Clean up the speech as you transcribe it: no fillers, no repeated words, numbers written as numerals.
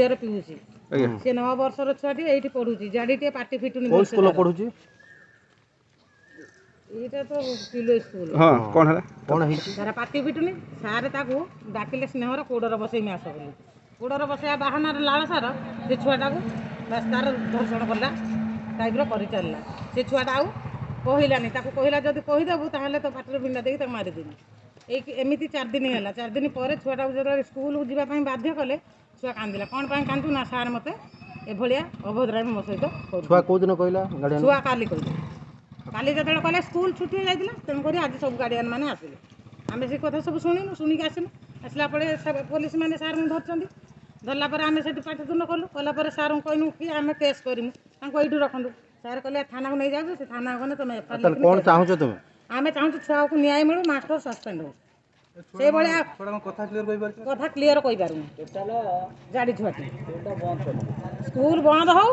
କ୍ଷୀର ପିଉଛି ସେ 9 ବର୍ଷର ଛୁଆଟି ଏଇଠି ପଢୁଛି ଜାଡିଟିଏ ପାଟି ଫିଟୁନି କୋଉ ସ୍କୁଲ ପଢୁଛି ଏଇଟା ତ ପିଲୋ ସ୍କୁଲ ହଁ କଣ ହେଇଛି ତାର ପାଟି ଫିଟୁନି ସାର୍ ତାକୁ ଡାକିଲେ ସ୍ନେହର କୋଡର ବସେଇମି ଆସ ବୋଲି କୋଡର ବସେଇବା ବାହାନାର ଲାଳସାର ସେ ଛୁଆଟାକୁ ବାସ୍ ତାର ଧର୍ଷଣ କଲା ଟାଇପ୍ର କରିଚାଲିଲା ସେ ଛୁଆଟା ଆଉ କହିଲାନି ତାକୁ କହିଲା ଯଦି କହିଦେବୁ ତାହେଲେ ତ ପାଟିରେ ବିଣ୍ଡା ଦେଇକି ତାକୁ ମାରିଦେବି ଏମିତି 4 ଦିନ ହେଲା 4 ଦିନ ପରେ ଛୁଆଟାକୁ ଯେତେବେଳେ ସ୍କୁଲକୁ ଯିବା ପାଇଁ ବାଧ୍ୟ କଲେ ଛୁଆ କାନ୍ଦିଲା କ'ଣ ପାଇଁ କାନ୍ଦୁ ନା ସାର୍ ମୋତେ ଏଭଳିଆ ଅଭଦ୍ରାମୀ ମୋ ସହିତ ଛୁଆ କୋଉ ଦିନ କହିଲା ଛୁଆ କାଲି କହିଲେ କାଲି ଯେତେବେଳେ କହିଲେ ସ୍କୁଲ ଛୁଟି ହେଇଯାଇଥିଲା ତେଣୁକରି ଆଜି ସବୁ ଗାର୍ଡ଼ିଆନ୍ ମାନେ ଆସିଲେ ଆମେ ସେ କଥା ସବୁ ଶୁଣିନୁ ଶୁଣିକି ଆସିଲୁ ଆସିଲା ପରେ ପୋଲିସ ମାନେ ସାର୍ଙ୍କୁ ଧରିଛନ୍ତି ଧରିଲା ପରେ ଆମେ ସେଠି ପାଟିତୁଣ୍ଡ କଲା ପରେ ସାର୍ଙ୍କୁ କହିଲୁ କି ଆମେ କେସ୍ କରିମୁ ତାଙ୍କୁ ଏଇଠୁ ରଖନ୍ତୁ ସାର୍ କହିଲେ ଥାନାକୁ ନେଇଯାଉଛୁ ସେ ଥାନା ଗଲେ ତୁମେ କ'ଣ ଚାହୁଁଛ ତୁମେ ଆମେ ଚାହୁଁଛୁ ଛୁଆକୁ ନ୍ୟାୟ ମିଳୁ ମାଷ୍ଟର ସସ୍ପେଣ୍ଡ ହଉ ସେଇଭଳିଆ କଥା କ୍ଲିୟର କହିପାରୁନି ଜାଡ଼ି ଛୁଆଟି ସ୍କୁଲ ବନ୍ଦ ହଉ